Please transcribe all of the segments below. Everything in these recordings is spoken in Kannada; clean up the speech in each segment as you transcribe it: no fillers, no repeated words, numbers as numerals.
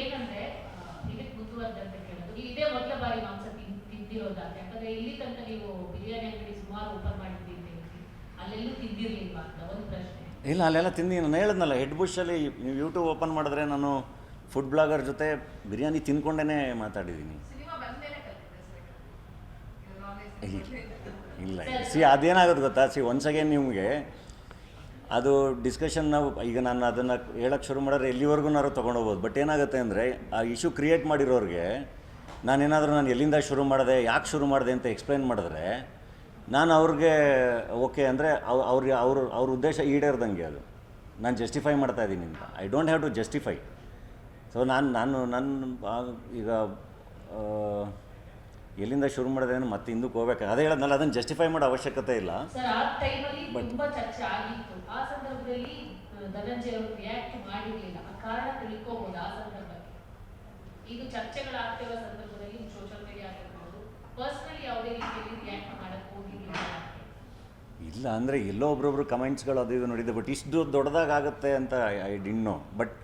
ಏನಂದ್ರೆ ಇದಕ್ಕೆ ಮುಂದುವರೆದ ಅಂತ ಕೇಳೋದು, ಇದೇ ಮೊದಲ ಬಾರಿ ಮಾಂಸ ತಿಂದಿರೋದ? ಯಾಕಂದ್ರೆ ಇಲ್ಲಿ ತನಕ ನೀವು ಬಿರಿಯಾನಿ ಅಂಗಡಿ ಸುಮಾರು ಓಪನ್ ಮಾಡಿದ್ದೀರಿ, ಅಲ್ಲೆಲ್ಲೂ ತಿಂದಿರ್ಲಿಲ್ವಾ ಅಂತ ಒಂದು ಪ್ರಶ್ನೆ. ಇಲ್ಲ, ಅಲ್ಲೆಲ್ಲ ತಿಂದು ನಾನು ಹೇಳಿದ್ನಲ್ಲ, ಹೆಡ್ ಬುಷಲ್ಲಿ ನೀವು ಯೂಟ್ಯೂಬ್ ಓಪನ್ ಮಾಡಿದ್ರೆ ನಾನು ಫುಡ್ ಬ್ಲಾಗರ್ ಜೊತೆ ಬಿರಿಯಾನಿ ತಿಂದ್ಕೊಂಡೇ ಮಾತಾಡಿದ್ದೀನಿ. ಇಲ್ಲ ಅದೇನಾಗೋದು ಗೊತ್ತಾ, ಒನ್ಸ್ ಅಗೇನ್ ನಿಮಗೆ ಅದು ಡಿಸ್ಕಷನ್ ನಾವು ಈಗ ನಾನು ಅದನ್ನು ಹೇಳೋಕ್ಕೆ ಶುರು ಮಾಡಿದ್ರೆ ಎಲ್ಲಿವರೆಗೂ ತೊಗೊಂಡೋಗ್ಬೋದು. ಬಟ್ ಏನಾಗುತ್ತೆ ಅಂದರೆ ಆ ಇಶ್ಯೂ ಕ್ರಿಯೇಟ್ ಮಾಡಿರೋರಿಗೆ ನಾನೇನಾದರೂ ನಾನು ಎಲ್ಲಿಂದ ಶುರು ಮಾಡಿದೆ, ಯಾಕೆ ಶುರು ಮಾಡಿದೆ ಅಂತ ಎಕ್ಸ್ಪ್ಲೈನ್ ಮಾಡಿದ್ರೆ ನಾನು ಅವ್ರಿಗೆ ಓಕೆ ಅಂದರೆ ಅವ್ರ ಉದ್ದೇಶ ಈಡೇರ್ದಂಗೆ ಅದು ನಾನು ಜಸ್ಟಿಫೈ ಮಾಡ್ತಾಯಿದ್ದೀನಿ ಅಂತ. I don't have to justify. So ನನ್ನ ಈಗ ಎಲ್ಲಿಂದ ಶುರು ಮಾಡಿದ್ರೆ ಮತ್ತೆ ಹಿಂದಕ್ಕೆ ಹೋಗ್ಬೇಕು, ಅದೇ ಹೇಳೋದ್ನಲ್ಲ, ಅದನ್ನು ಜಸ್ಟಿಫೈ ಮಾಡೋ ಅವಶ್ಯಕತೆ ಇಲ್ಲ. ಸರ್, ಆ ಟೈಮಲ್ಲಿ ತುಂಬಾ ಚರ್ಚೆ ಆಗಿತ್ತು. ಆ ಸಂದರ್ಭದಲ್ಲಿ ಧನಂಜಯ ಅವರು ರಿಯಾಕ್ಟ್ ಮಾಡಿರಲಿಲ್ಲ, ಆ ಕಾರಣ ತಿಳ್ಕೋಬಹುದು. ಆ ಸಂದರ್ಭಕ್ಕೆ ಇದು ಚರ್ಚೆಗಳಾಗ್ತಿರೋ ಸಂದರ್ಭದಲ್ಲಿ ಸೋಷಿಯಲ್ ಮೀಡಿಯಾ ಆಗಿರ್ಬೋದು, ಪರ್ಸನಲಿ ಯಾವುದೇ ರೀತಿಯಲ್ಲಿ ರಿಯಾಕ್ಟ್ ಮಾಡಕ್ಕೆ ಹೋಗಿರಲಿಲ್ಲ. ಇಲ್ಲ ಅಂದರೆ ಎಲ್ಲೋ ಒಬ್ರೊಬ್ರು ಕಮೆಂಟ್ಸ್ಗಳು ಅದು ಇದು ನೋಡಿದ್ದೆ, ಬಟ್ ಇಷ್ಟು ದೊಡ್ಡದಾಗುತ್ತೆ ಅಂತ ಐ ಡಿಂಟ್ ನೋ. ಬಟ್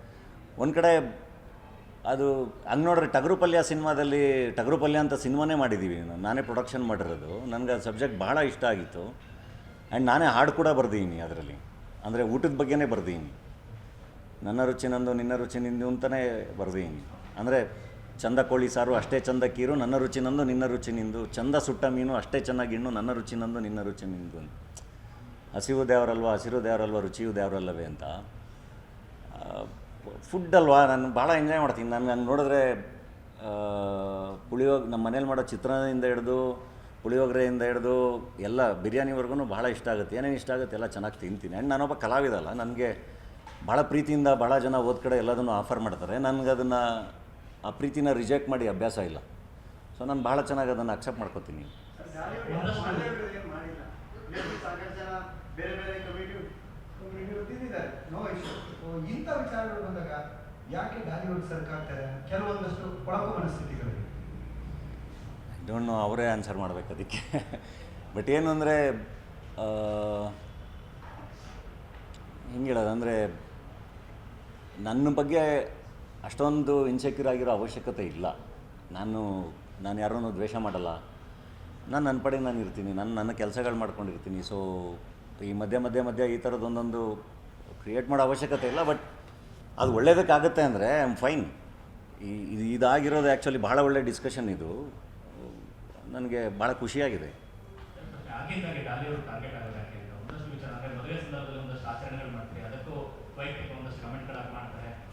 ಒಂದು ಕಡೆ ಅದು ಹಂಗೆ ನೋಡ್ರಿ, ಟಗರು ಪಲ್ಯ ಸಿನಿಮಾದಲ್ಲಿ ಟಗರು ಪಲ್ಯ ಅಂತ ಸಿನಿಮಾನೇ ಮಾಡಿದ್ದೀವಿ, ನಾನೇ ಪ್ರೊಡಕ್ಷನ್ ಮಾಡಿರೋದು. ನನಗೆ ಆ ಸಬ್ಜೆಕ್ಟ್ ಭಾಳ ಇಷ್ಟ ಆಗಿತ್ತು. ಆ್ಯಂಡ್ ನಾನೇ ಹಾಡು ಕೂಡ ಬರ್ದಿದ್ದೀನಿ ಅದರಲ್ಲಿ, ಅಂದರೆ ಊಟದ ಬಗ್ಗೆನೇ ಬರ್ದಿದ್ದೀನಿ. ನನ್ನ ರುಚಿ ನಂದು, ನಿನ್ನ ರುಚಿ ನಿಂದು ಅಂತಲೇ ಬರ್ದಿದ್ದೀನಿ. ಅಂದರೆ ಚಂದ ಕೋಳಿ ಸಾರು ಅಷ್ಟೇ ಚಂದ ಕೀರು, ನನ್ನ ರುಚಿ ನಂದು ನಿನ್ನ ರುಚಿ ನಿಂದು, ಚಂದ ಸುಟ್ಟ ಮೀನು ಅಷ್ಟೇ ಚೆನ್ನಾಗಿ ಇಣ್ಣು, ನನ್ನ ರುಚಿ ನಂದು ನಿನ್ನ ರುಚಿ ನಿಂದು. ಹಸಿವು ದೇವರಲ್ವ, ಹಸಿರು ದೇವರಲ್ವ, ರುಚಿಯು ದೇವರಲ್ಲವೇ ಅಂತ. ಫುಡ್ ಅಲ್ವಾ, ನಾನು ಭಾಳ ಎಂಜಾಯ್ ಮಾಡ್ತೀನಿ. ನಾನು ನೋಡಿದ್ರೆ ನಮ್ಮ ಮನೇಲಿ ಮಾಡೋ ಚಿತ್ರಾನ್ನದಿಂದ ಹಿಡಿದು ಪುಳಿಯೋಗರೆಯಿಂದ ಹಿಡಿದು ಎಲ್ಲ ಬಿರಿಯಾನಿವರೆಗೂ ಭಾಳ ಇಷ್ಟ ಆಗುತ್ತೆ. ಏನೇನು ಇಷ್ಟ ಆಗುತ್ತೆ ಎಲ್ಲ ಚೆನ್ನಾಗಿ ತಿಂತೀನಿ. ಆ್ಯಂಡ್ ನಾನೊಬ್ಬ ಕಲಾವಿದಲ್ಲ, ನನಗೆ ಭಾಳ ಪ್ರೀತಿಯಿಂದ ಭಾಳ ಜನ ಓದ್ ಕಡೆ ಎಲ್ಲದನ್ನು ಆಫರ್ ಮಾಡ್ತಾರೆ. ನನಗೆ ಅದನ್ನು ಆ ಪ್ರೀತಿನ ರಿಜೆಕ್ಟ್ ಮಾಡಿ ಅಭ್ಯಾಸ ಇಲ್ಲ. ಸೊ ನಾನು ಭಾಳ ಚೆನ್ನಾಗಿ ಅದನ್ನು ಅಕ್ಸೆಪ್ಟ್ ಮಾಡ್ಕೋತೀನಿ. ಇಂಥ ವಿಚಾರಗಳು ಬಂದಾಗ ಯಾಕೆ ಗಾಲಿವುಡ್ ಸರ್ಕಾರತಾರೆ ಕೆಲವೊಂದಷ್ಟು ಕೊಳಕು ಮನಸ್ಥಿತಿಗಳಿಗೆ? ಐ ಡೋಂಟ್ ನೋ, ಅವರೇ ಆನ್ಸರ್ ಮಾಡಬೇಕು ಅದಕ್ಕೆ. ಬಟ್ ಏನು ಅಂದರೆ ಹೆಂಗೆ ಹೇಳೋದು ಅಂದರೆ, ನನ್ನ ಬಗ್ಗೆ ಅಷ್ಟೊಂದು ಇನ್ಸೆಕ್ಯೂರ್ ಆಗಿರೋ ಅವಶ್ಯಕತೆ ಇಲ್ಲ. ನಾನು ಯಾರನ್ನೂ ದ್ವೇಷ ಮಾಡಲ್ಲ. ನನ್ನ ಪಡೆಗೆ ನಾನು ಇರ್ತೀನಿ, ನನ್ನ ಕೆಲಸಗಳು ಮಾಡ್ಕೊಂಡಿರ್ತೀನಿ. ಸೊ ಈ ಮಧ್ಯೆ ಈ ಥರದ್ದೊಂದೊಂದು ಕ್ರಿಯೇಟ್ ಮಾಡೋ ಅವಶ್ಯಕತೆ ಇಲ್ಲ. ಬಟ್ ಅದು ಒಳ್ಳೆಯದಕ್ಕಾಗುತ್ತೆ ಅಂದರೆ ಐ ಆಮ್ ಫೈನ್. ಇದಾಗಿರೋದು ಆ್ಯಕ್ಚುಲಿ ಭಾಳ ಒಳ್ಳೆ ಡಿಸ್ಕಷನ್. ಇದು ನನಗೆ ಭಾಳ ಖುಷಿಯಾಗಿದೆ.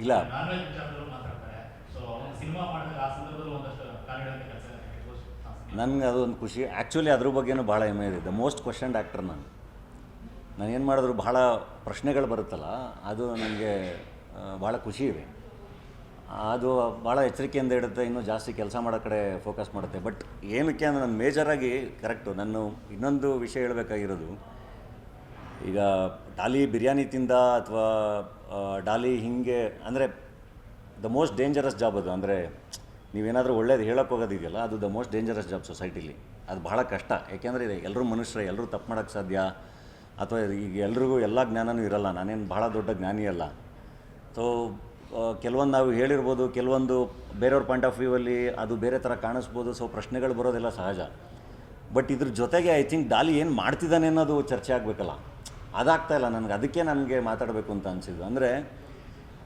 ಇಲ್ಲ, ನನಗೆ ಅದೊಂದು ಖುಷಿ. ಆ್ಯಕ್ಚುಲಿ ಅದ್ರ ಬಗ್ಗೆನೂ ಭಾಳ ಹೆಮ್ಮೆ ಇದೆ. ದ ಮೋಸ್ಟ್ ಕ್ವಶನ್ಡ್ ಆ್ಯಕ್ಟರ್ ನಾನು ಏನು ಮಾಡಿದ್ರು ಭಾಳ ಪ್ರಶ್ನೆಗಳು ಬರುತ್ತಲ್ಲ, ಅದು ನನಗೆ ಭಾಳ ಖುಷಿ ಇದೆ. ಅದು ಭಾಳ ಎಚ್ಚರಿಕೆಯಿಂದ ಇಡುತ್ತೆ, ಇನ್ನೂ ಜಾಸ್ತಿ ಕೆಲಸ ಮಾಡೋ ಕಡೆ ಫೋಕಸ್ ಮಾಡುತ್ತೆ. ಬಟ್ ಏನಕ್ಕೆ ಅಂದರೆ ನಾನು ಮೇಜರಾಗಿ ಕರೆಕ್ಟು ನಾನು ಇನ್ನೊಂದು ವಿಷಯ ಹೇಳಬೇಕಾಗಿರೋದು, ಈಗ ಡಾಲಿ ಬಿರಿಯಾನಿ ತಿಂದ ಅಥವಾ ಡಾಲಿ ಹಿಂಗೆ ಅಂದರೆ ದ ಮೋಸ್ಟ್ ಡೇಂಜರಸ್ ಜಾಬ್ ಅದು. ಅಂದರೆ ನೀವೇನಾದರೂ ಒಳ್ಳೇದು ಹೇಳೋಕ್ಕೆ ಹೋಗೋದಿದೆಯಲ್ಲ, ಅದು ದ ಮೋಸ್ಟ್ ಡೇಂಜರಸ್ ಜಾಬ್ ಸೊಸೈಟಿಲಿ. ಅದು ಭಾಳ ಕಷ್ಟ. ಯಾಕೆಂದರೆ ಇದೆ ಎಲ್ಲರೂ ಮನುಷ್ಯರೇ, ಎಲ್ಲರೂ ತಪ್ಪು ಮಾಡೋಕ್ಕೆ ಸಾಧ್ಯ. ಅಥವಾ ಈಗ ಎಲ್ರಿಗೂ ಎಲ್ಲ ಜ್ಞಾನವೂ ಇರೋಲ್ಲ. ನಾನೇನು ಭಾಳ ದೊಡ್ಡ ಜ್ಞಾನಿ ಅಲ್ಲ. ಸೊ ಕೆಲವೊಂದು ನಾವು ಹೇಳಿರ್ಬೋದು, ಕೆಲವೊಂದು ಬೇರೆಯವ್ರ ಪಾಯಿಂಟ್ ಆಫ್ ವ್ಯೂವಲ್ಲಿ ಅದು ಬೇರೆ ಥರ ಕಾಣಿಸ್ಬೋದು. ಸೊ ಪ್ರಶ್ನೆಗಳು ಬರೋದೆಲ್ಲ ಸಹಜ. ಬಟ್ ಇದ್ರ ಜೊತೆಗೆ ಐ ಥಿಂಕ್ ಡಾಲಿ ಏನು ಮಾಡ್ತಿದ್ದಾನೆ ಅನ್ನೋದು ಚರ್ಚೆ ಆಗಬೇಕಲ್ಲ, ಅದಾಗ್ತಾಯಿಲ್ಲ ನನಗೆ. ಅದಕ್ಕೆ ನನಗೆ ಮಾತಾಡಬೇಕು ಅಂತ ಅನಿಸಿದ್ದು. ಅಂದರೆ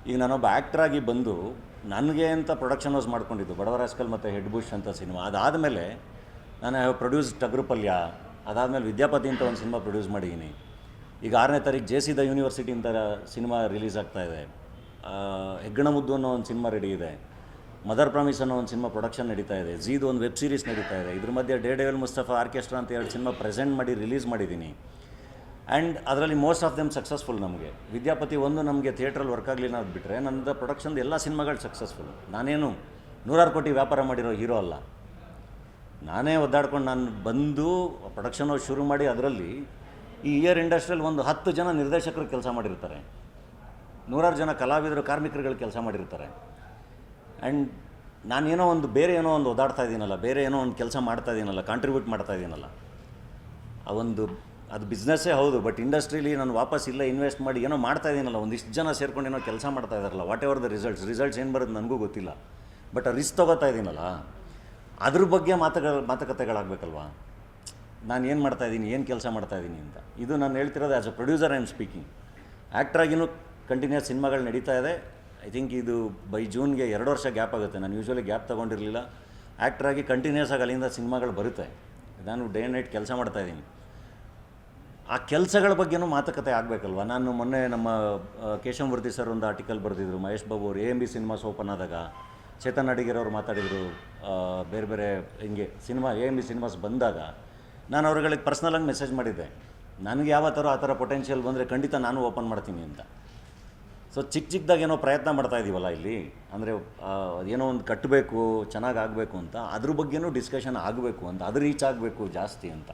ಈಗ ನಾನೊಬ್ಬ ಆ್ಯಕ್ಟ್ರಾಗಿ ಬಂದು ನನಗೆ ಅಂತ ಪ್ರೊಡಕ್ಷನ್ ಹೌಸ್ ಮಾಡ್ಕೊಂಡಿದ್ದು ಬಡವರ ರಾಸ್ಕಲ್ ಮತ್ತು ಹೆಡ್ ಬುಷ್ ಅಂತ ಸಿನಿಮಾ. ಅದಾದಮೇಲೆ ನಾನು ಹ್ಯಾವ್ ಪ್ರೊಡ್ಯೂಸ್ ಟಗರು ಪಲ್ಯ. ಅದಾದಮೇಲೆ ವಿದ್ಯಾಪತಿ ಅಂತ ಒಂದು ಸಿನಿಮಾ ಪ್ರೊಡ್ಯೂಸ್ ಮಾಡಿದ್ದೀನಿ. ಈಗ 6ನೇ ತಾರೀಕು JC ದ ಯೂನಿವರ್ಸಿಟಿ ಅಂತ ಸಿನಿಮಾ ರಿಲೀಸ್ ಆಗ್ತಾಯಿದೆ. ಹೆಗ್ಗಣ ಮುದ್ದು ಅನ್ನೋ ಒಂದು ಸಿನಿಮಾ ರೆಡಿ ಇದೆ. ಮದರ್ ಪ್ರಾಮಿಸ್ ಅನ್ನೋ ಒಂದು ಸಿನಿಮಾ ಪ್ರೊಡಕ್ಷನ್ ನಡೀತಾ ಇದೆ. ಝೀದು ಒಂದು ವೆಬ್ ಸೀರೀಸ್ ನಡೀತಾ ಇದೆ. ಇದ್ರ ಮಧ್ಯೆ ಡೇ ಡೆವಿಲ್ ಮುಸ್ತಫಾ ಆರ್ಕೆಸ್ಟ್ರಾ ಅಂತ 2 ಸಿನಿಮಾ ಪ್ರೆಸೆಂಟ್ ಮಾಡಿ ರಿಲೀಸ್ ಮಾಡಿದ್ದೀನಿ. ಆ್ಯಂಡ್ ಅದರಲ್ಲಿ ಮೋಸ್ಟ್ ಆಫ್ ದೆಮ್ ಸಕ್ಸಸ್ಫುಲ್. ನಮಗೆ ವಿದ್ಯಾಪತಿ ಒಂದು ನಮಗೆ ಥಿಯೇಟ್ರಲ್ಲಿ ವರ್ಕ್ ಆಗಲಿಲ್ಲ ಅದು ಬಿಟ್ಟರೆ ನನ್ನದು ಪ್ರೊಡಕ್ಷನ್ದು ಎಲ್ಲ ಸಿನಿಮಾಗಳು ಸಕ್ಸಸ್ಫುಲ್. ನಾನೇನು 100 ಕೋಟಿ ವ್ಯಾಪಾರ ಮಾಡಿರೋ ಹೀರೋ ಅಲ್ಲ. ನಾನೇ ಒದ್ದಾಡ್ಕೊಂಡು ನಾನು ಬಂದು ಪ್ರೊಡಕ್ಷನ್ ಹೌಸ್ ಶುರು ಮಾಡಿ ಅದರಲ್ಲಿ ಈ ಇಯರ್ ಇಂಡಸ್ಟ್ರಿಯಲ್ಲಿ ಒಂದು 10 ಜನ ನಿರ್ದೇಶಕರು ಕೆಲಸ ಮಾಡಿರ್ತಾರೆ, 100 ಜನ ಕಲಾವಿದರು ಕಾರ್ಮಿಕರುಗಳು ಕೆಲಸ ಮಾಡಿರ್ತಾರೆ. ಆ್ಯಂಡ್ ನಾನೇನೋ ಒಂದು ಬೇರೆ ಏನೋ ಒಂದು ಓದಾಡ್ತಾ ಇದ್ದೀನಲ್ಲ, ಬೇರೆ ಏನೋ ಒಂದು ಕೆಲಸ ಮಾಡ್ತಾ ಇದ್ದೀನಲ್ಲ, ಕಾಂಟ್ರಿಬ್ಯೂಟ್ ಮಾಡ್ತಾ ಇದ್ದೀನಲ್ಲ, ಆ ಒಂದು ಅದು ಬಿಸ್ನೆಸ್ಸೇ ಹೌದು, ಬಟ್ ಇಂಡಸ್ಟ್ರೀಲಿ ನಾನು ವಾಪಸ್ ಇಲ್ಲ ಇನ್ವೆಸ್ಟ್ ಮಾಡಿ ಏನೋ ಮಾಡ್ತಾ ಇದ್ದೀನಲ್ಲ, ಒಂದಿಷ್ಟು ಜನ ಸೇರ್ಕೊಂಡು ಏನೋ ಕೆಲಸ ಮಾಡ್ತಾ ಇದ್ದಾರಲ್ಲ, ವಾಟ್ ಎವರ್ ದ ರಿಸಲ್ಟ್ಸ್ ಏನು ಬರುತ್ತೆ ನನಗೂ ಗೊತ್ತಿಲ್ಲ, ಬಟ್ ಆ ರಿಸ್ಕ್ ತೊಗೋತಾ ಇದ್ದೀನಲ್ಲ, ಅದ್ರ ಬಗ್ಗೆ ಮಾತುಕತೆಗಳಾಗಬೇಕಲ್ವಾ. ನಾನು ಏನು ಮಾಡ್ತಾಯಿದ್ದೀನಿ, ಏನು ಕೆಲಸ ಮಾಡ್ತಾಯಿದ್ದೀನಿ ಅಂತ. ಇದು ನಾನು ಹೇಳ್ತಿರೋದು as a producer I am speaking. ಆ್ಯಕ್ಟ್ರಾಗಿನೂ ಕಂಟಿನ್ಯೂಸ್ ಸಿನಿಮಾಗಳು ನಡೀತಾ ಇದೆ. ಐ ಥಿಂಕ್ ಇದು ಬೈ ಜೂನ್ಗೆ 2 ವರ್ಷ ಗ್ಯಾಪ್ ಆಗುತ್ತೆ. ನಾನು ಯೂಶ್ವಲಿ ಗ್ಯಾಪ್ ತೊಗೊಂಡಿರಲಿಲ್ಲ. ಆ್ಯಕ್ಟ್ರಾಗಿ ಕಂಟಿನ್ಯೂಸ್ ಆಗಿ ಅಲ್ಲಿಂದ ಸಿನಿಮಾಗಳು ಬರುತ್ತೆ. ನಾನು ಡೇ ಆ್ಯಂಡ್ ನೈಟ್ ಕೆಲಸ ಮಾಡ್ತಾಯಿದ್ದೀನಿ. ಆ ಕೆಲಸಗಳ ಬಗ್ಗೆನೂ ಮಾತುಕತೆ ಆಗಬೇಕಲ್ವ. ನಾನು ಮೊನ್ನೆ ನಮ್ಮ ಕೇಶವಮೂರ್ತಿ ಸರ್ ಒಂದು ಆರ್ಟಿಕಲ್ ಬರೆದಿದ್ರು, ಮಹೇಶ್ ಬಾಬು ಅವರು AMB ಸಿನಿಮಾಸ್ ಓಪನ್ ಆದಾಗ ಚೇತನ್ ಅಡಿಗೇರ್ ಅವರು ಮಾತಾಡಿದರು, ಬೇರೆ ಬೇರೆ ಹಿಂಗೆ AMB ಸಿನಿಮಾಸ್ ಬಂದಾಗ ನಾನು ಅವ್ರುಗಳಿಗೆ ಪರ್ಸ್ನಲಾಗಿ ಮೆಸೇಜ್ ಮಾಡಿದ್ದೆ, ನನಗೆ ಯಾವ ಥರ ಆ ಥರ ಪೊಟೆನ್ಷಿಯಲ್ ಬಂದರೆ ಖಂಡಿತ ನಾನು ಓಪನ್ ಮಾಡ್ತೀನಿ ಅಂತ. ಸೊ ಚಿಕ್ಕದಾಗಿ ಏನೋ ಪ್ರಯತ್ನ ಮಾಡ್ತಾ ಇದ್ದೀವಲ್ಲ ಇಲ್ಲಿ, ಅಂದರೆ ಏನೋ ಒಂದು ಕಟ್ಟಬೇಕು, ಚೆನ್ನಾಗಿ ಆಗಬೇಕು ಅಂತ, ಅದ್ರ ಬಗ್ಗೆನೂ ಡಿಸ್ಕಷನ್ ಆಗಬೇಕು ಅಂತ, ಅದು ರೀಚ್ ಆಗಬೇಕು ಜಾಸ್ತಿ ಅಂತ.